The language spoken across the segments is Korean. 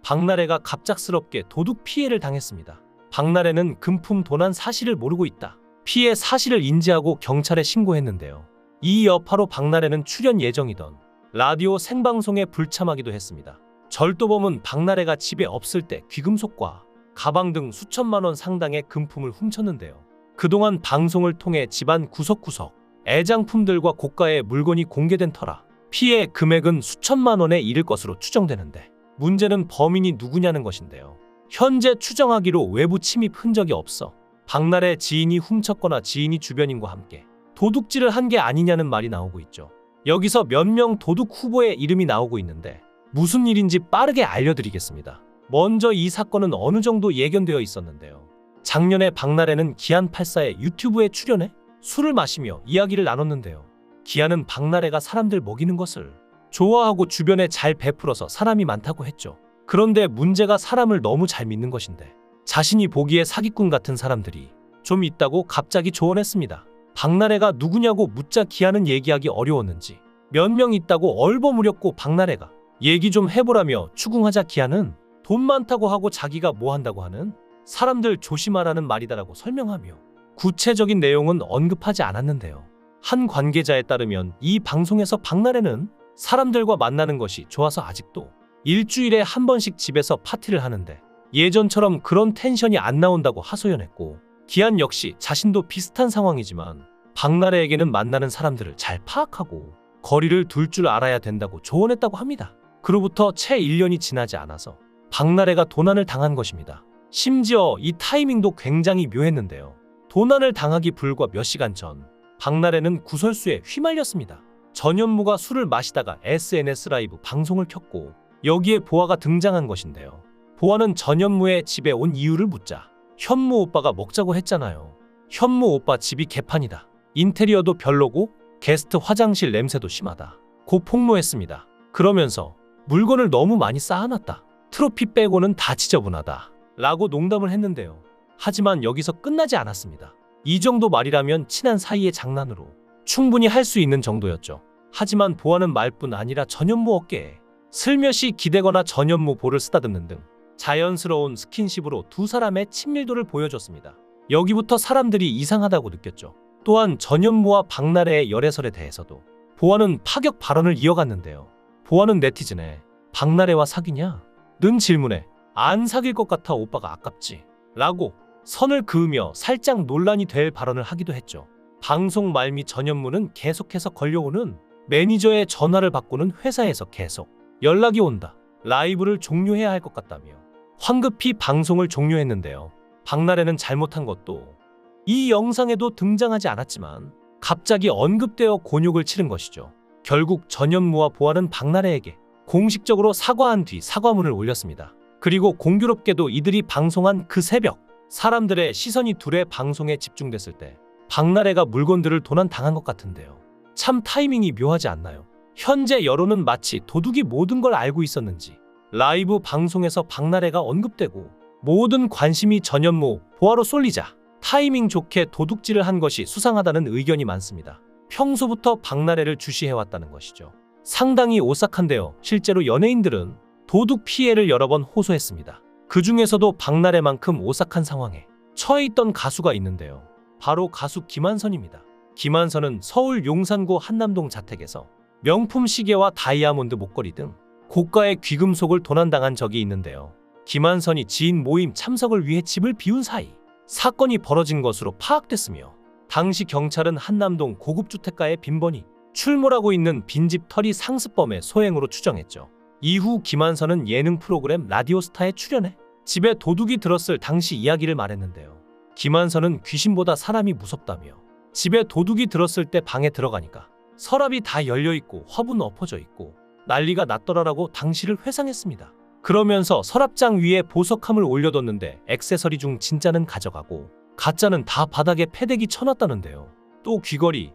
박나래가 갑작스럽게 도둑 피해를 당했습니다. 박나래는 금품 도난 사실을 모르고 있다. 피해 사실을 인지하고 경찰에 신고했는데요. 이 여파로 박나래는 출연 예정이던 라디오 생방송에 불참하기도 했습니다. 절도범은 박나래가 집에 없을 때 귀금속과 가방 등 수천만 원 상당의 금품을 훔쳤는데요. 그동안 방송을 통해 집안 구석구석 애장품들과 고가의 물건이 공개된 터라 피해 금액은 수천만 원에 이를 것으로 추정되는데, 문제는 범인이 누구냐는 것인데요. 현재 추정하기로 외부 침입 흔적이 없어 박나래 지인이 훔쳤거나 지인이 주변인과 함께 도둑질을 한 게 아니냐는 말이 나오고 있죠. 여기서 몇 명 도둑 후보의 이름이 나오고 있는데 무슨 일인지 빠르게 알려드리겠습니다. 먼저 이 사건은 어느 정도 예견되어 있었는데요. 작년에 박나래는 기안84의 유튜브에 출연해 술을 마시며 이야기를 나눴는데요. 기안은 박나래가 사람들 먹이는 것을 좋아하고 주변에 잘 베풀어서 사람이 많다고 했죠. 그런데 문제가 사람을 너무 잘 믿는 것인데, 자신이 보기에 사기꾼 같은 사람들이 좀 있다고 갑자기 조언했습니다. 박나래가 누구냐고 묻자 기안은 얘기하기 어려웠는지 몇 명 있다고 얼버무렸고, 박나래가 얘기 좀 해보라며 추궁하자 기안은 돈 많다고 하고 자기가 뭐 한다고 하는 사람들 조심하라는 말이다라고 설명하며 구체적인 내용은 언급하지 않았는데요. 한 관계자에 따르면 이 방송에서 박나래는 사람들과 만나는 것이 좋아서 아직도 일주일에 한 번씩 집에서 파티를 하는데 예전처럼 그런 텐션이 안 나온다고 하소연했고, 기안 역시 자신도 비슷한 상황이지만 박나래에게는 만나는 사람들을 잘 파악하고 거리를 둘 줄 알아야 된다고 조언했다고 합니다. 그로부터 채 1년이 지나지 않아서 박나래가 도난을 당한 것입니다. 심지어 이 타이밍도 굉장히 묘했는데요. 도난을 당하기 불과 몇 시간 전 박나래는 구설수에 휘말렸습니다. 전현무가 술을 마시다가 SNS 라이브 방송을 켰고 여기에 보아가 등장한 것인데요. 보아는 전현무의 집에 온 이유를 묻자 현무 오빠가 먹자고 했잖아요. 현무 오빠 집이 개판이다. 인테리어도 별로고 게스트 화장실 냄새도 심하다. 고 폭로했습니다. 그러면서 물건을 너무 많이 쌓아놨다. 트로피 빼고는 다 지저분하다. 라고 농담을 했는데요. 하지만 여기서 끝나지 않았습니다. 이 정도 말이라면 친한 사이의 장난으로 충분히 할 수 있는 정도였죠. 하지만 보아는 말뿐 아니라 전현무 어깨에 슬며시 기대거나 전현무 볼을 쓰다듬는 등 자연스러운 스킨십으로 두 사람의 친밀도를 보여줬습니다. 여기부터 사람들이 이상하다고 느꼈죠. 또한 전현무와 박나래의 열애설에 대해서도 보아는 파격 발언을 이어갔는데요. 보아는 네티즌에 박나래와 사귀냐? 는 질문에 안 사귈 것 같아 오빠가 아깝지 라고 선을 그으며 살짝 논란이 될 발언을 하기도 했죠. 방송 말미 전현무는 계속해서 걸려오는 매니저의 전화를 받고는 회사에서 계속 연락이 온다. 라이브를 종료해야 할 것 같다며 황급히 방송을 종료했는데요. 박나래는 잘못한 것도 이 영상에도 등장하지 않았지만 갑자기 언급되어 곤욕을 치른 것이죠. 결국 전현무와 보아는 박나래에게 공식적으로 사과한 뒤 사과문을 올렸습니다. 그리고 공교롭게도 이들이 방송한 그 새벽 사람들의 시선이 둘의 방송에 집중됐을 때 박나래가 물건들을 도난당한 것 같은데요. 참 타이밍이 묘하지 않나요? 현재 여론은 마치 도둑이 모든 걸 알고 있었는지 라이브 방송에서 박나래가 언급되고 모든 관심이 전현무, 보아로 쏠리자 타이밍 좋게 도둑질을 한 것이 수상하다는 의견이 많습니다. 평소부터 박나래를 주시해왔다는 것이죠. 상당히 오싹한데요. 실제로 연예인들은 도둑 피해를 여러 번 호소했습니다. 그 중에서도 박나래만큼 오싹한 상황에 처해 있던 가수가 있는데요. 바로 가수 김한선입니다. 김한선은 서울 용산구 한남동 자택에서 명품 시계와 다이아몬드 목걸이 등 고가의 귀금속을 도난당한 적이 있는데요. 김한선이 지인 모임 참석을 위해 집을 비운 사이 사건이 벌어진 것으로 파악됐으며, 당시 경찰은 한남동 고급주택가에 빈번히 출몰하고 있는 빈집 털이 상습범의 소행으로 추정했죠. 이후 김한선은 예능 프로그램 라디오스타에 출연해 집에 도둑이 들었을 당시 이야기를 말했는데요. 김한선은 귀신보다 사람이 무섭다며 집에 도둑이 들었을 때 방에 들어가니까 서랍이 다 열려있고 화분 엎어져 있고 난리가 났더라라고 당시를 회상했습니다. 그러면서 서랍장 위에 보석함을 올려뒀는데 액세서리 중 진짜는 가져가고 가짜는 다 바닥에 패대기 쳐놨다는데요. 또 귀걸이,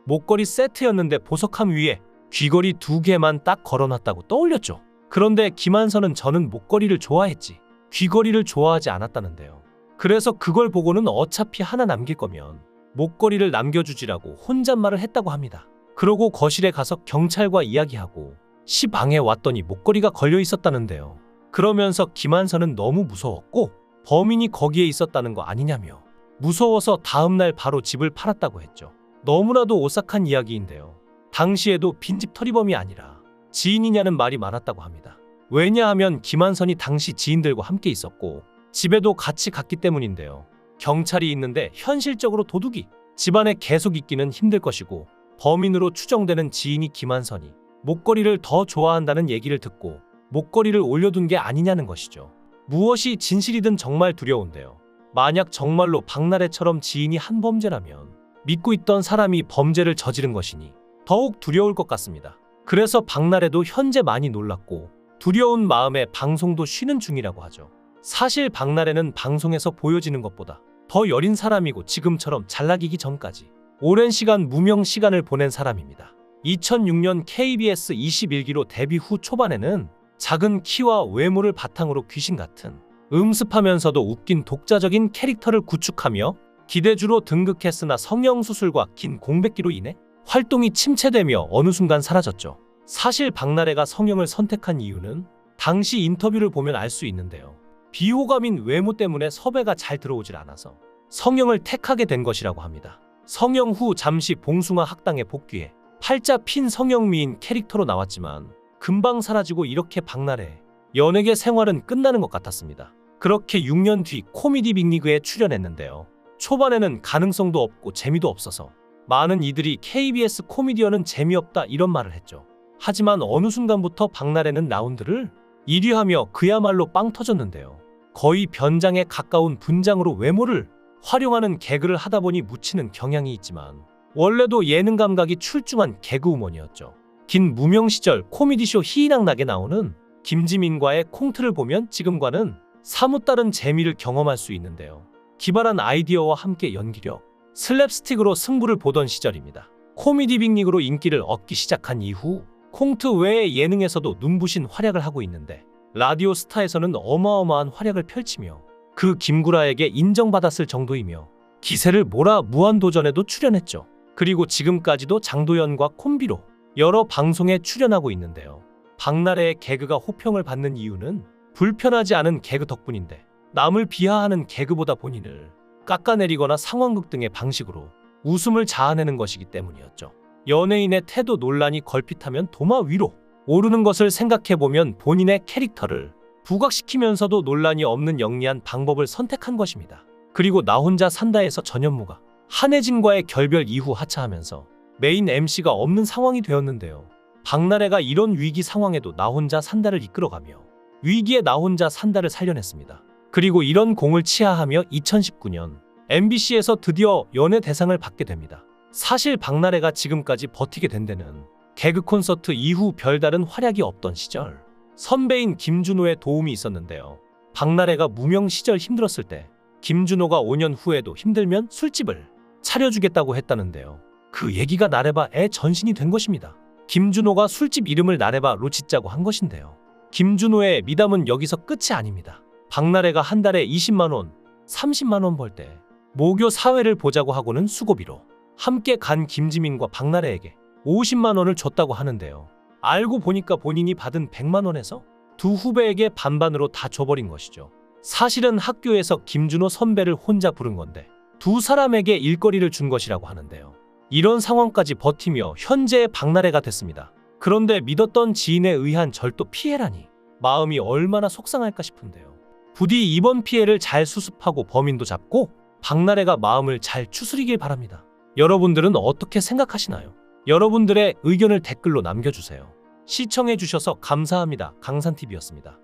목걸이 세트였는데 보석함 위에 귀걸이 2개만 딱 걸어놨다고 떠올렸죠. 그런데 김한선은 저는 목걸이를 좋아했지 귀걸이를 좋아하지 않았다는데요. 그래서 그걸 보고는 어차피 하나 남길 거면 목걸이를 남겨주지라고 혼잣말을 했다고 합니다. 그러고 거실에 가서 경찰과 이야기하고 시 방에 왔더니 목걸이가 걸려 있었다는데요. 그러면서 김한선은 너무 무서웠고 범인이 거기에 있었다는 거 아니냐며 무서워서 다음날 바로 집을 팔았다고 했죠. 너무나도 오싹한 이야기인데요. 당시에도 빈집 털이범이 아니라 지인이냐는 말이 많았다고 합니다. 왜냐하면 김한선이 당시 지인들과 함께 있었고 집에도 같이 갔기 때문인데요. 경찰이 있는데 현실적으로 도둑이 집안에 계속 있기는 힘들 것이고 범인으로 추정되는 지인이 김한선이 목걸이를 더 좋아한다는 얘기를 듣고 목걸이를 올려둔 게 아니냐는 것이죠. 무엇이 진실이든 정말 두려운데요. 만약 정말로 박나래처럼 지인이 한 범죄라면 믿고 있던 사람이 범죄를 저지른 것이니 더욱 두려울 것 같습니다. 그래서 박나래도 현재 많이 놀랐고 두려운 마음에 방송도 쉬는 중이라고 하죠. 사실 박나래는 방송에서 보여지는 것보다 더 여린 사람이고 지금처럼 잘나기기 전까지 오랜 시간 무명 시간을 보낸 사람입니다. 2006년 KBS 21기로 데뷔 후 초반에는 작은 키와 외모를 바탕으로 귀신 같은 음습하면서도 웃긴 독자적인 캐릭터를 구축하며 기대주로 등극했으나 성형수술과 긴 공백기로 인해 활동이 침체되며 어느 순간 사라졌죠. 사실 박나래가 성형을 선택한 이유는 당시 인터뷰를 보면 알 수 있는데요. 비호감인 외모 때문에 섭외가 잘 들어오질 않아서 성형을 택하게 된 것이라고 합니다. 성형 후 잠시 봉숭아 학당에 복귀해 팔자 핀 성형미인 캐릭터로 나왔지만 금방 사라지고 이렇게 박나래의 연예계 생활은 끝나는 것 같았습니다. 그렇게 6년 뒤 코미디 빅리그에 출연했는데요. 초반에는 가능성도 없고 재미도 없어서 많은 이들이 KBS 코미디언은 재미없다 이런 말을 했죠. 하지만 어느 순간부터 박나래는 라운드를 1위하며 그야말로 빵 터졌는데요. 거의 변장에 가까운 분장으로 외모를 활용하는 개그를 하다 보니 묻히는 경향이 있지만 원래도 예능 감각이 출중한 개그우먼이었죠. 긴 무명 시절 코미디쇼 희희낙낙에 나오는 김지민과의 콩트를 보면 지금과는 사뭇 다른 재미를 경험할 수 있는데요. 기발한 아이디어와 함께 연기력, 슬랩스틱으로 승부를 보던 시절입니다. 코미디 빅리그로 인기를 얻기 시작한 이후 콩트 외의 예능에서도 눈부신 활약을 하고 있는데 라디오 스타에서는 어마어마한 활약을 펼치며 그 김구라에게 인정받았을 정도이며 기세를 몰아 무한도전에도 출연했죠. 그리고 지금까지도 장도연과 콤비로 여러 방송에 출연하고 있는데요. 박나래의 개그가 호평을 받는 이유는 불편하지 않은 개그 덕분인데 남을 비하하는 개그보다 본인을 깎아내리거나 상황극 등의 방식으로 웃음을 자아내는 것이기 때문이었죠. 연예인의 태도 논란이 걸핏하면 도마 위로 오르는 것을 생각해보면 본인의 캐릭터를 부각시키면서도 논란이 없는 영리한 방법을 선택한 것입니다. 그리고 나 혼자 산다에서 전현무가 한혜진과의 결별 이후 하차하면서 메인 MC가 없는 상황이 되었는데요. 박나래가 이런 위기 상황에도 나 혼자 산다를 이끌어가며 위기에 나 혼자 산다를 살려냈습니다. 그리고 이런 공을 치하하며 2019년 MBC에서 드디어 연예 대상을 받게 됩니다. 사실 박나래가 지금까지 버티게 된 데는 개그 콘서트 이후 별다른 활약이 없던 시절 선배인 김준호의 도움이 있었는데요. 박나래가 무명 시절 힘들었을 때 김준호가 5년 후에도 힘들면 술집을 차려주겠다고 했다는데요. 그 얘기가 나래바의 전신이 된 것입니다. 김준호가 술집 이름을 나래바로 짓자고 한 것인데요. 김준호의 미담은 여기서 끝이 아닙니다. 박나래가 한 달에 20만 원, 30만 원 벌 때 모교 사회를 보자고 하고는 수고비로 함께 간 김지민과 박나래에게 50만 원을 줬다고 하는데요. 알고 보니까 본인이 받은 100만 원에서 두 후배에게 반반으로 다 줘버린 것이죠. 사실은 학교에서 김준호 선배를 혼자 부른 건데 두 사람에게 일거리를 준 것이라고 하는데요. 이런 상황까지 버티며 현재의 박나래가 됐습니다. 그런데 믿었던 지인에 의한 절도 피해라니 마음이 얼마나 속상할까 싶은데요. 부디 이번 피해를 잘 수습하고 범인도 잡고 박나래가 마음을 잘 추스리길 바랍니다. 여러분들은 어떻게 생각하시나요? 여러분들의 의견을 댓글로 남겨주세요. 시청해주셔서 감사합니다. 강산TV였습니다.